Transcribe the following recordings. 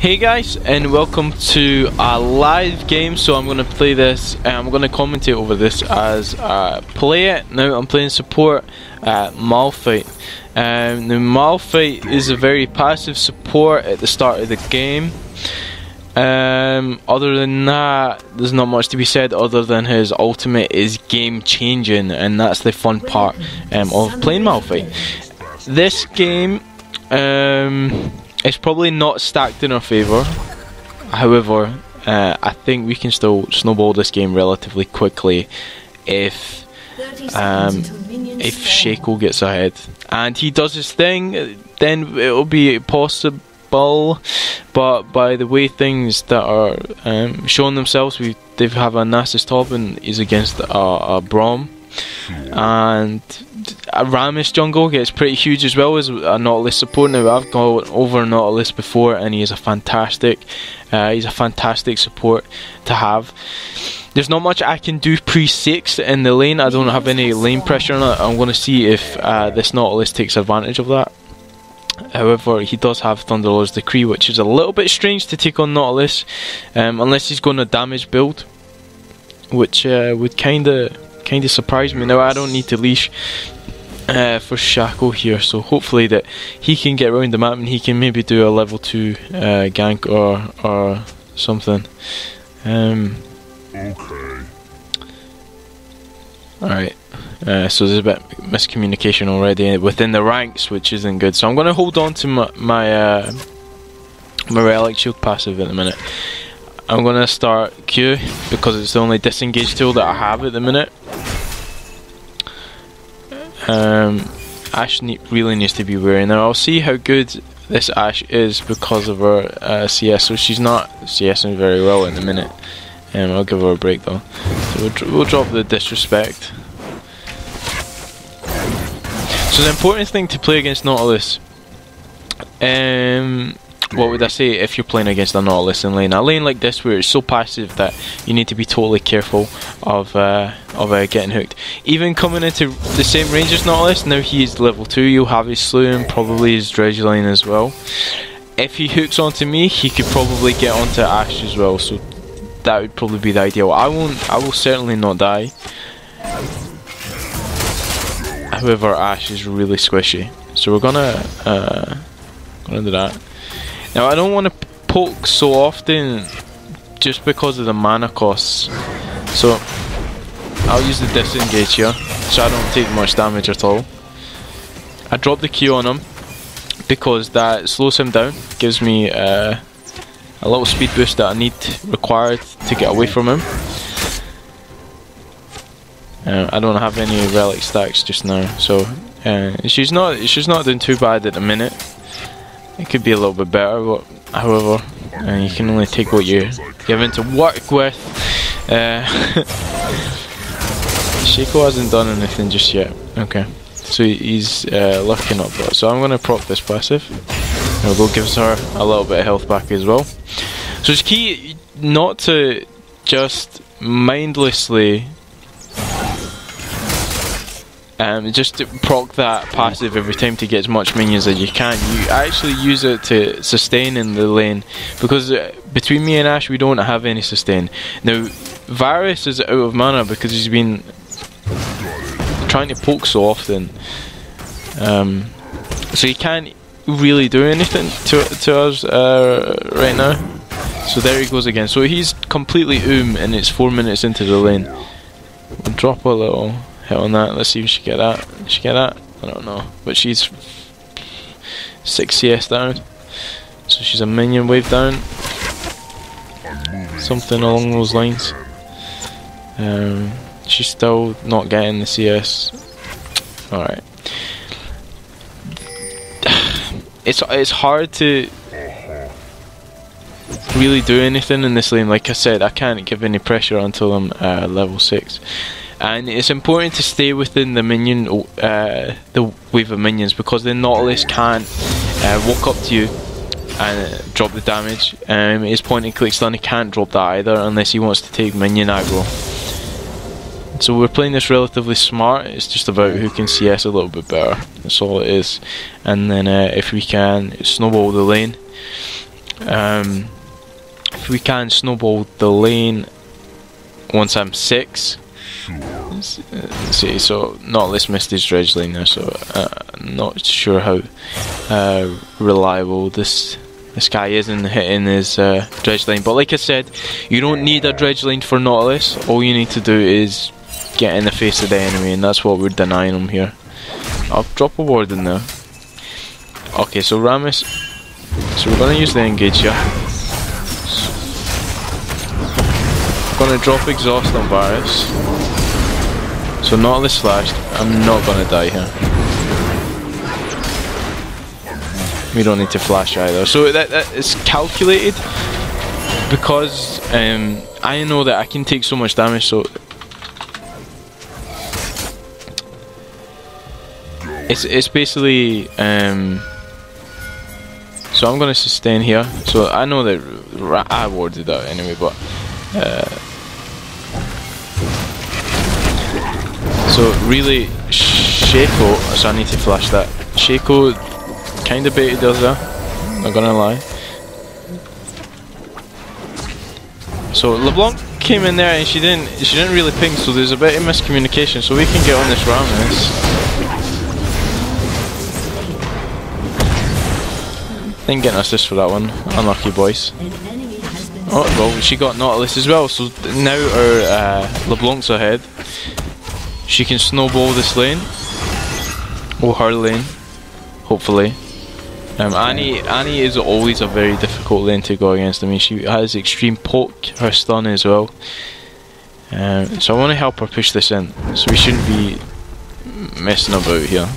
Hey guys, and welcome to a live game. So I'm going to play this, and I'm going to commentate over this as play it. Now I'm playing support Malphite. The Malphite is a very passive support at the start of the game. Other than that, there's not much to be said other than his ultimate is game changing, and that's the fun part of playing Malphite. This game it's probably not stacked in our favour. However, I think we can still snowball this game relatively quickly if Shaco gets ahead and he does his thing. Then it'll be possible. But by the way things that are showing themselves, they have a Nasus top and he's against a Braum, and a Rammus jungle gets pretty huge as well as a Nautilus support. Now I've gone over Nautilus before and he is he's a fantastic support to have. There's not much I can do pre-6 in the lane. I don't have any lane pressure on it. I'm going to see if this Nautilus takes advantage of that. However, he does have Thunderlord's Decree, which is a little bit strange to take on Nautilus, unless he's going to damage build, which would kind of surprise me. Now I don't need to leash for Shaco here, so hopefully that he can get around the map and he can maybe do a level 2 gank or something. Okay. Alright, so there's a bit of miscommunication already within the ranks, which isn't good. So I'm going to hold on to my Relic Shield passive at the minute. I'm going to start Q because it's the only disengage tool that I have at the minute. Ashe really needs to be wary. Now I'll see how good this Ashe is because of her CS. So she's not CSing very well at the minute. I'll give her a break though. So we'll drop the disrespect. So the important thing to play against Nautilus, what would I say if you're playing against a Nautilus in lane? A lane like this where it's so passive that you need to be totally careful of getting hooked. Even coming into the same range as Nautilus, now he's level 2, you'll have his Slew, probably his Dredge line as well. If he hooks onto me, he could probably get onto Ashe as well, so that would probably be the ideal. I will certainly not die. However, Ashe is really squishy, so we're gonna do that. Now I don't want to poke so often just because of the mana costs, so I'll use the disengage here so I don't take much damage at all. I drop the Q on him because that slows him down, gives me a little speed boost that I need required to get away from him. I don't have any relic stacks just now, so she's not doing too bad at the minute. It could be a little bit better, but however, you can only take what you're given to work with. Shaco hasn't done anything just yet. Okay, so he's lurking up there. So I'm going to proc this passive. Although gives her a little bit of health back as well. So it's key not to just mindlessly just to proc that passive every time to get as much minions as you can. You actually use it to sustain in the lane, because between me and Ashe we don't have any sustain. Now Varus is out of mana because he's been trying to poke so often, so he can't really do anything to us right now. So there he goes again. So he's completely and it's 4 minutes into the lane. We'll drop a little hit on that. Let's see if she get that. Did she get that? I don't know, but she's 6 CS down, so she's a minion wave down, something along those lines. She's still not getting the CS. Alright. It's hard to really do anything in this lane. Like I said, I can't give any pressure until I'm level 6. And it's important to stay within the minion, the wave of minions, because the Nautilus can't walk up to you and drop the damage. His point and click stun, he can't drop that either unless he wants to take minion aggro. So we're playing this relatively smart. It's just about who can CS a little bit better. That's all it is. And then if we can snowball the lane, If we can snowball the lane once I'm 6. See, so Nautilus missed his dredge lane there, so not sure how reliable this guy is in hitting his dredge lane. But like I said, you don't need a dredge lane for Nautilus. All you need to do is get in the face of the enemy, and that's what we're denying him here. I'll drop a ward in there. Okay, so Rammus. So we're gonna use the engage here. Gonna drop exhaust on Varus. So Nautilus flashed. I'm not gonna die here. We don't need to flash either. So that is calculated because I know that I can take so much damage. So it's basically so I'm gonna sustain here. So I know that I warded that anyway, but so really Shaco, so I need to flash that. Shaco kinda baited us there, not gonna lie. So LeBlanc came in there and she didn't really ping, so there's a bit of miscommunication, so we can get on this Rammus. Didn't get an assist for that one, unlucky boys. Oh well, she got Nautilus as well, so now our LeBlanc's ahead. She can snowball this lane, or her lane, hopefully. Annie is always a very difficult lane to go against. I mean, she has extreme poke, her stun as well. So I want to help her push this in, so we shouldn't be messing about here.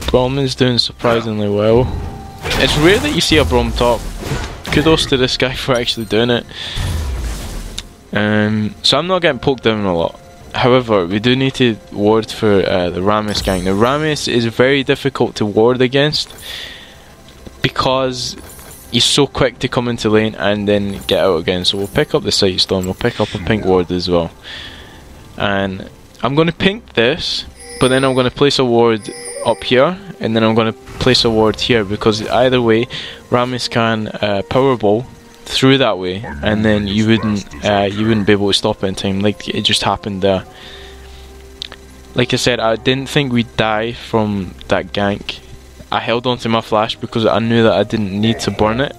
Brom is doing surprisingly well. It's rare that you see a Brom top. Kudos to this guy for actually doing it. So I'm not getting poked down a lot. However, we do need to ward for the Rammus gang. The Rammus is very difficult to ward against because he's so quick to come into lane and then get out again. So we'll pick up the Sight Storm, we'll pick up a pink ward as well. And I'm going to pink this, but then I'm going to place a ward up here, and then I'm going to place a ward here, because either way Rammus can powerball through that way, and then you wouldn't be able to stop it in time, like it just happened there. Like I said, I didn't think we'd die from that gank. I held on to my flash because I knew that I didn't need to burn it.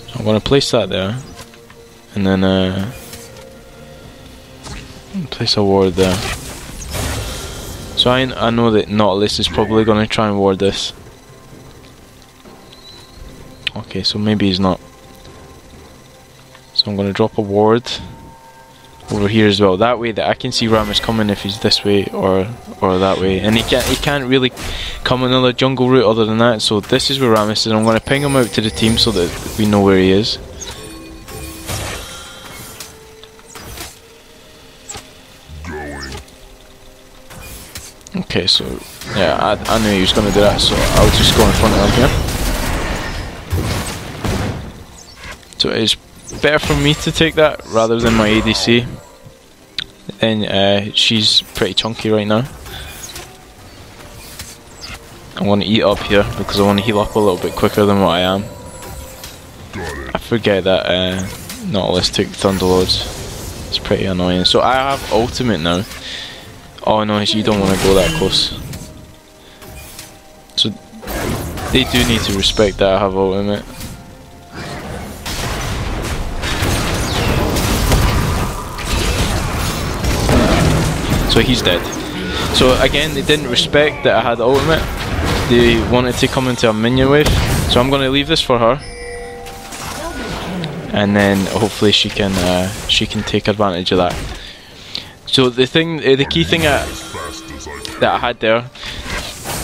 So I'm going to place that there, and then place a ward there. So I know that Nautilus is probably going to try and ward this. Okay, so maybe he's not. So I'm going to drop a ward over here as well. That way that I can see Rammus coming if he's this way or that way. And he can't really come another jungle route other than that. So this is where Rammus is. I'm going to ping him out to the team so that we know where he is. Okay, so yeah, I knew he was going to do that, so I'll just go in front of him here. So it's better for me to take that rather than my ADC. And she's pretty chunky right now. I want to eat up here because I want to heal up a little bit quicker than what I am. I forget that Nautilus took Thunderlords. It's pretty annoying. So I have ultimate now. Oh no, you don't want to go that close. So they do need to respect that I have ultimate. So he's dead. So again, they didn't respect that I had ultimate. They wanted to come into a minion wave. So I'm going to leave this for her, and then hopefully she can take advantage of that. So the key thing that I had there,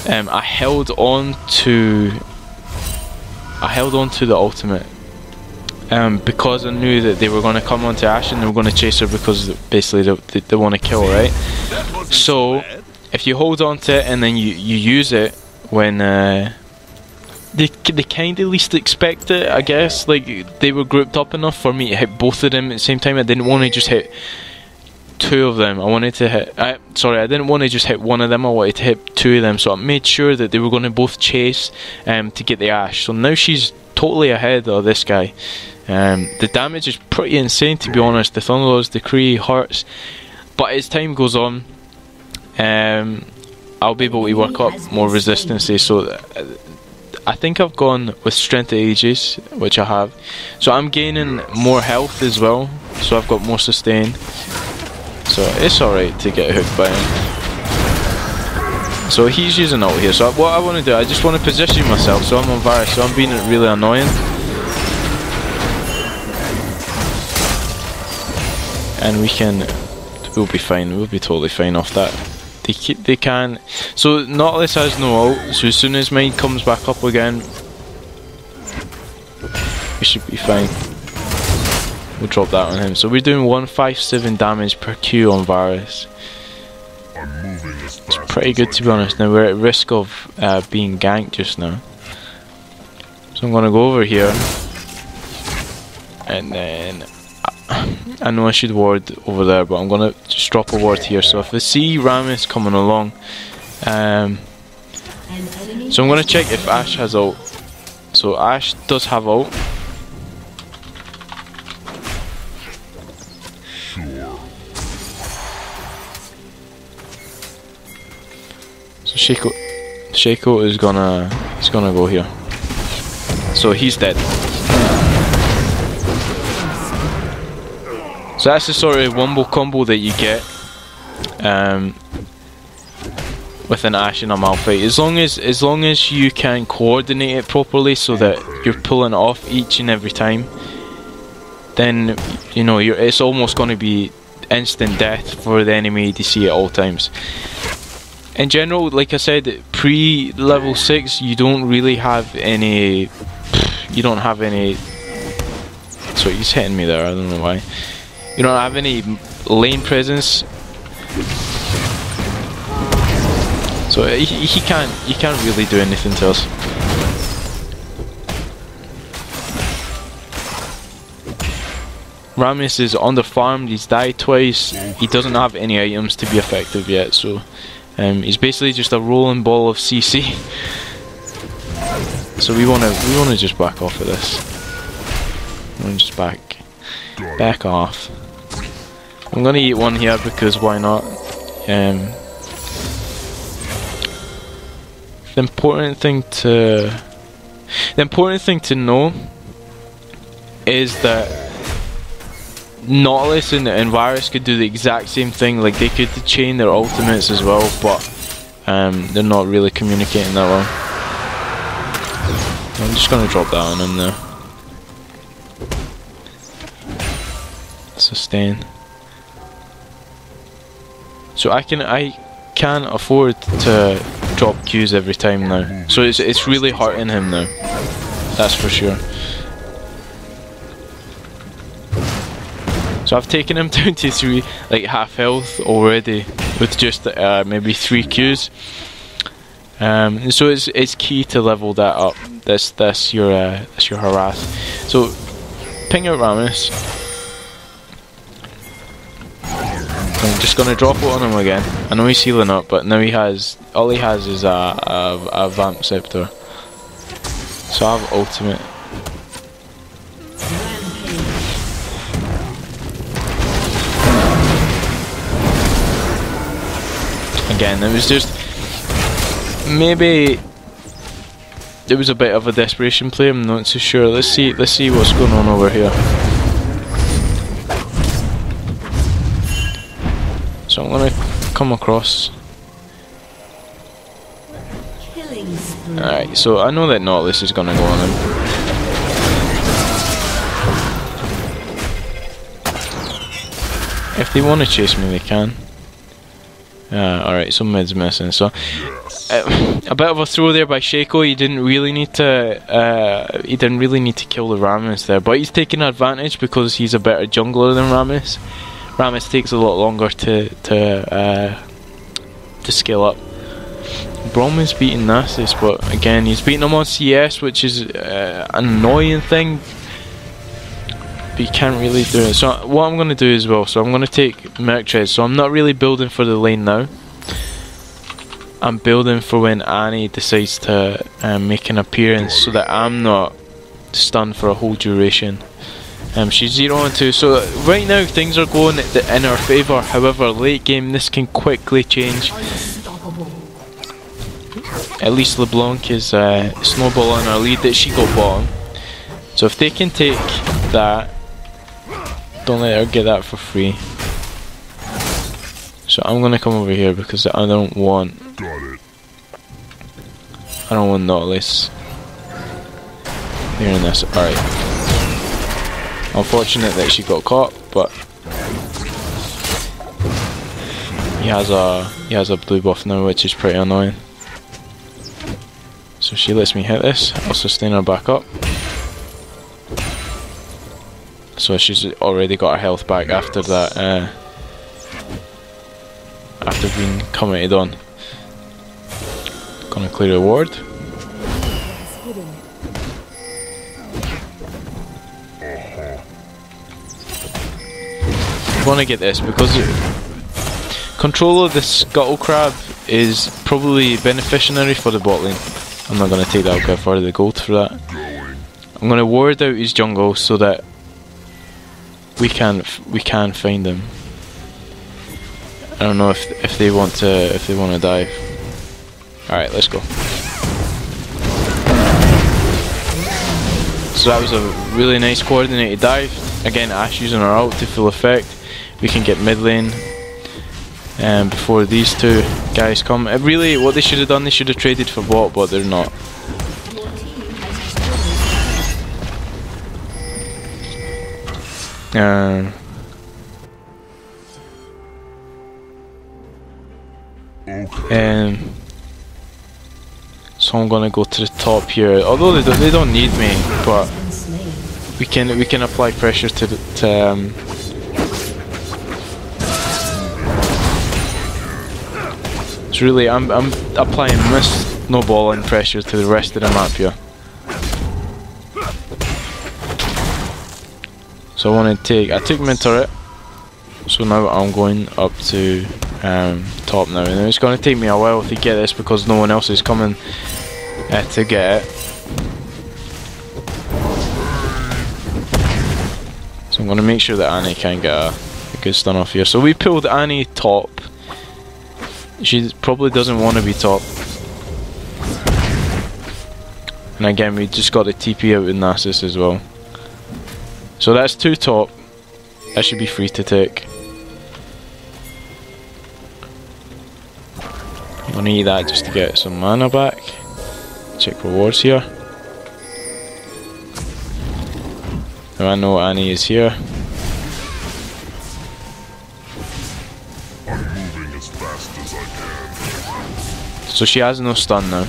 I held on to the ultimate, because I knew that they were going to come onto Ashe and they were going to chase her, because basically they want to kill, right? So if you hold on to it and then you use it when they kind of least expect it, I guess. Like, they were grouped up enough for me to hit both of them at the same time. I didn't want to just hit two of them. I wanted to hit. Sorry, I didn't want to just hit one of them. I wanted to hit two of them. So I made sure that they were going to both chase to get the Ash. So now she's totally ahead of this guy. The damage is pretty insane, to be honest. The Thunderlord's decree hurts, but as time goes on, I'll be able to work up more resistances. So I think I've gone with Strength of Ages, which I have. So I'm gaining more health as well. So I've got more sustain. So it's alright to get hooked by him. So he's using ult here. So what I want to do, I just want to position myself. So I'm on Varus. So I'm being really annoying. And we'll be fine. We'll be totally fine off that. They can. So Nautilus has no ult. So as soon as mine comes back up again, we should be fine. We'll drop that on him. So we're doing 157 damage per Q on Varus. It's pretty good, to be honest. Now we're at risk of being ganked just now. So I'm gonna go over here, and then I know I should ward over there, but I'm gonna just drop a ward here. So if I see Rammus coming along, so I'm gonna check if Ashe has ult. So Ashe does have ult. So Shaco is gonna go here. So he's dead. So that's the sort of wombo combo that you get with an Ashe and a Malphite. As long as you can coordinate it properly, so that you're pulling off each and every time, then you know it's almost going to be instant death for the enemy ADC at all times. In general, like I said, pre-level 6, you don't really have any. You don't have any. Sorry, he's hitting me there. I don't know why. You don't have any lane presence, so he can't really do anything to us. Rammus is under-farmed. He's died twice. He doesn't have any items to be effective yet, so he's basically just a rolling ball of CC. So we wanna just back off of this. We wanna just back off. I'm gonna eat one here because why not? The important thing to know is that Nautilus and Varus could do the exact same thing. Like, they could chain their ultimates as well, but they're not really communicating that well. I'm just gonna drop that on him now. Sustain. So I can afford to drop Qs every time now. So it's really hurting him now. That's for sure. So I've taken him down to half health already with just maybe 3 Qs. So it's key to level that up. That's your harass. So ping out Rammus. I'm just gonna drop it on him again. I know he's healing up, but now all he has is a Vamp Scepter. So I have ultimate. Again, it was just maybe it was a bit of a desperation play. I'm not too sure. Let's see what's going on over here. So I'm gonna come across. Alright, so I know that Nautilus is gonna go on him. If they want to chase me, they can. Alright, so mid's missing. So a bit of a throw there by Shaco. He didn't really need to. Kill the Rammus there, but he's taking advantage because he's a better jungler than Rammus. Rammus takes a lot longer to scale up. Bromman's beating Nasus, but again he's beating him on CS, which is an annoying thing you can't really do it. So what I'm going to do as well, so I'm going to take Merc Tread, so I'm not really building for the lane now. I'm building for when Annie decides to make an appearance, so that I'm not stunned for a whole duration. She's 0 and 2, so right now things are going in our favour. However, late game this can quickly change. At least LeBlanc is snowball on our lead that she got bottom. So if they can take that, don't let her get that for free. So I'm gonna come over here because I don't want Nautilus hearing this. Alright. Unfortunate that she got caught, but he has a blue buff now, which is pretty annoying. So she lets me hit this. I'll sustain her back up. So she's already got her health back after that. After being commented on. Gonna clear a ward. I want to get this because control of the Scuttle Crab is probably beneficiary for the bot lane. I'm not going to take that for the gold for that. I'm going to ward out his jungle so that we can find him. I don't know if they want to dive. All right, let's go. So that was a really nice coordinated dive. Again, Ashe using our ult to full effect. We can get mid lane before these two guys come. Really, what they should have done, they should have traded for bot, but they're not. So I'm gonna go to the top here. Although they don't need me, but we can apply pressure to So really, I'm applying this snowballing pressure to the rest of the map here. So I took mid turret. So now I'm going up to top now, and it's going to take me a while to get this because no one else is coming to get it. So I'm going to make sure that Annie can get a good stun off here. So we pulled Annie top. She probably doesn't want to be top. And again, we just got the TP out with Nasus as well. So that's 2 top. That should be free to take. I'm gonna need that just to get some mana back. Check rewards here. Now I know Annie is here. I'm moving as fast as I can. So she has no stun now.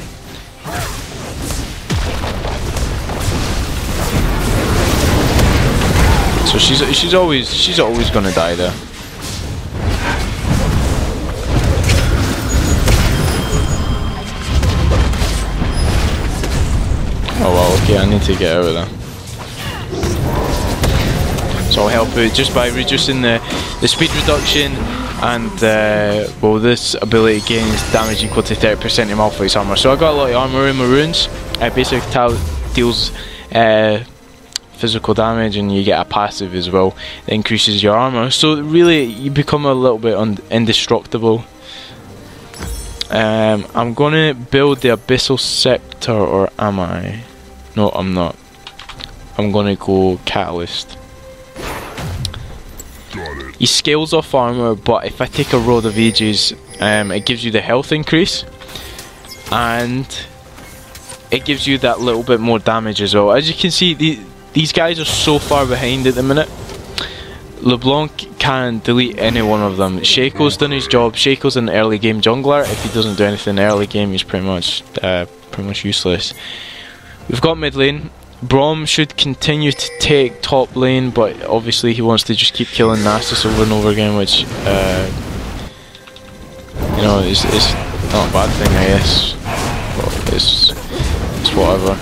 So she's always gonna die there. Oh well, okay, I need to get out of there. So I'll help out just by reducing the speed reduction, and well, this ability gains damage equal to 30% of Malphite's armor. So I got a lot of armor in my runes. Basically deals physical damage, and you get a passive as well that increases your armor. So really, you become a little bit indestructible. I'm gonna build the Abyssal Scepter, or am I? No, I'm not. I'm gonna go Catalyst. He scales off armor, but if I take a Rod of Ages, it gives you the health increase, and it gives you that little bit more damage as well. As you can see, these guys are so far behind at the minute. LeBlanc can delete any one of them. Shaco's done his job. Shaco's an early game jungler. If he doesn't do anything early game, he's pretty much useless. We've got mid lane. Braum should continue to take top lane, but obviously he wants to just keep killing Nasus over and over again, which you know, is not a bad thing, I guess. But it's whatever.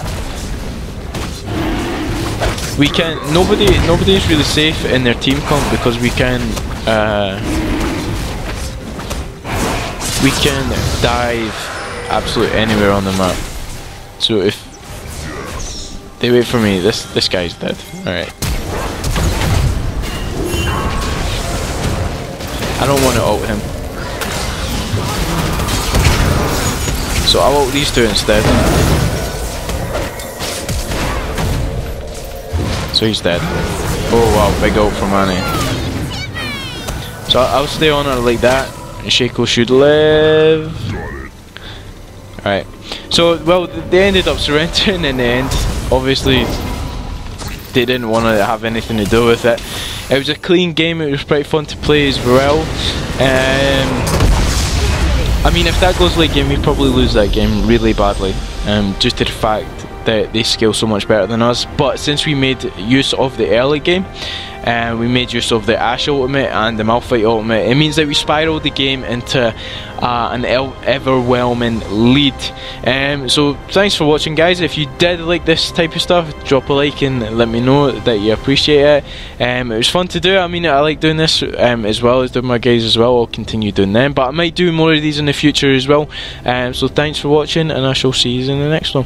We can. Nobody is really safe in their team comp because we can dive absolutely anywhere on the map. So if they wait for me, this guy's dead. All right. I don't want to ult him, so I'll ult these two instead. So he's dead. Oh wow, big ult from Annie. So I'll stay on her like that. Shaco should live. Alright. So, well, they ended up surrendering in the end. Obviously, they didn't want to have anything to do with it. It was a clean game. It was pretty fun to play as well. I mean, if that goes late game, we probably lose that game really badly. Just to the fact that they scale so much better than us. But since we made use of the early game, we made use of the Ashe ultimate and the Malphite ultimate, it means that we spiraled the game into an overwhelming lead. So thanks for watching, guys. If you did like this type of stuff, drop a like and let me know that you appreciate it. It was fun to do. I mean, I like doing this as well as doing my guys as well. I'll continue doing them, but I might do more of these in the future as well. So thanks for watching, and I shall see you in the next one.